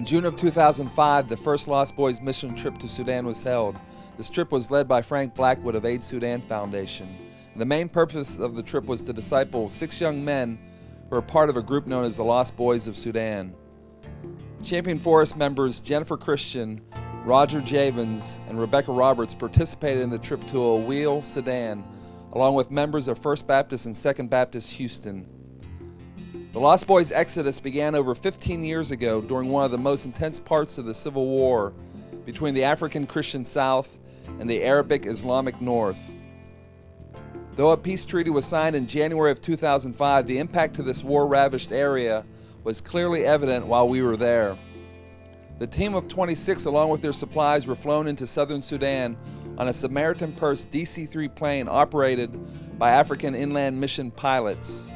June of 2005, the first Lost Boys mission trip to Sudan was held. This trip was led by Frank Blackwood of Aid Sudan Foundation. The main purpose of the trip was to disciple 6 young men who are part of a group known as the Lost Boys of Sudan. Champion Forest members Jennifer Christian, Roger Javins, and Rebecca Roberts participated in the trip to Awil, Sudan, along with members of First Baptist and Second Baptist Houston. The Lost Boys exodus began over 15 years ago during one of the most intense parts of the Civil War between the African Christian South and the Arabic Islamic North. Though a peace treaty was signed in January of 2005, the impact to this war-ravaged area was clearly evident while we were there. The team of 26, along with their supplies, were flown into southern Sudan on a Samaritan Purse DC-3 plane operated by African Inland Mission pilots.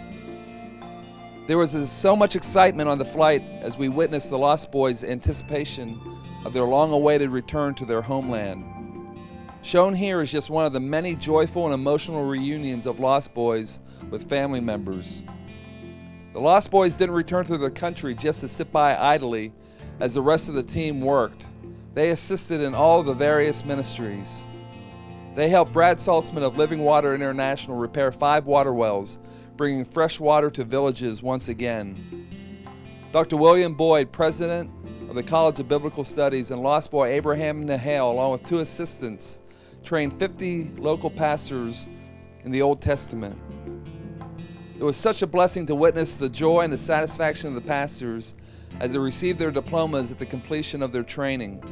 There was so much excitement on the flight as we witnessed the Lost Boys' anticipation of their long-awaited return to their homeland. Shown here is just one of the many joyful and emotional reunions of Lost Boys with family members. The Lost Boys didn't return to their country just to sit by idly as the rest of the team worked. They assisted in all of the various ministries. They helped Brad Saltzman of Living Water International repair 5 water wells, bringing fresh water to villages once again. Dr. William Boyd, president of the College of Biblical Studies, and Lost Boy Abraham Nahale, along with 2 assistants, trained 50 local pastors in the Old Testament. It was such a blessing to witness the joy and the satisfaction of the pastors as they received their diplomas at the completion of their training.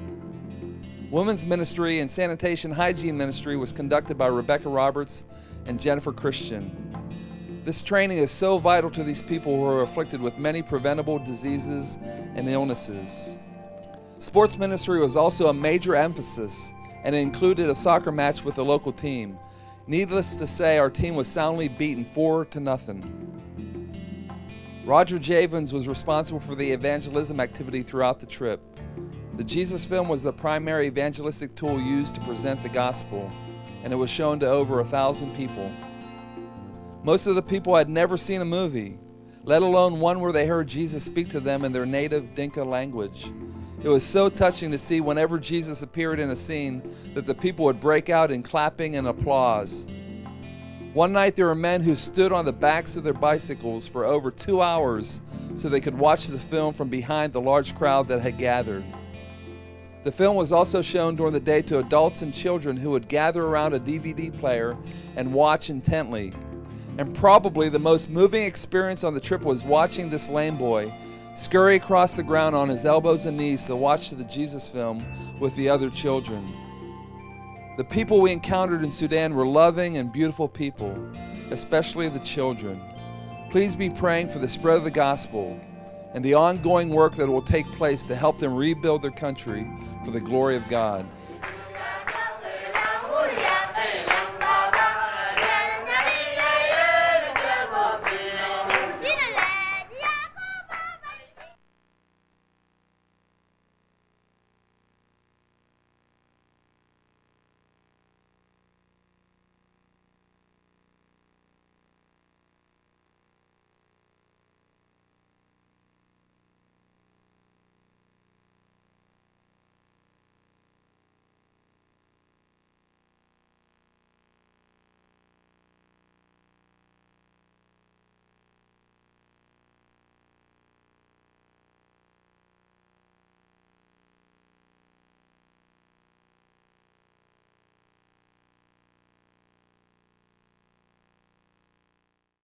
Women's ministry and sanitation hygiene ministry was conducted by Rebecca Roberts and Jennifer Christian. This training is so vital to these people who are afflicted with many preventable diseases and illnesses. Sports ministry was also a major emphasis, and it included a soccer match with the local team. Needless to say, our team was soundly beaten 4-0. Roger Javins was responsible for the evangelism activity throughout the trip. The Jesus film was the primary evangelistic tool used to present the gospel, and it was shown to over 1,000 people. Most of the people had never seen a movie, let alone one where they heard Jesus speak to them in their native Dinka language. It was so touching to see whenever Jesus appeared in a scene that the people would break out in clapping and applause. One night there were men who stood on the backs of their bicycles for over 2 hours so they could watch the film from behind the large crowd that had gathered. The film was also shown during the day to adults and children who would gather around a DVD player and watch intently. And probably the most moving experience on the trip was watching this lame boy scurry across the ground on his elbows and knees to watch the Jesus film with the other children. The people we encountered in Sudan were loving and beautiful people, especially the children. Please be praying for the spread of the gospel and the ongoing work that will take place to help them rebuild their country for the glory of God.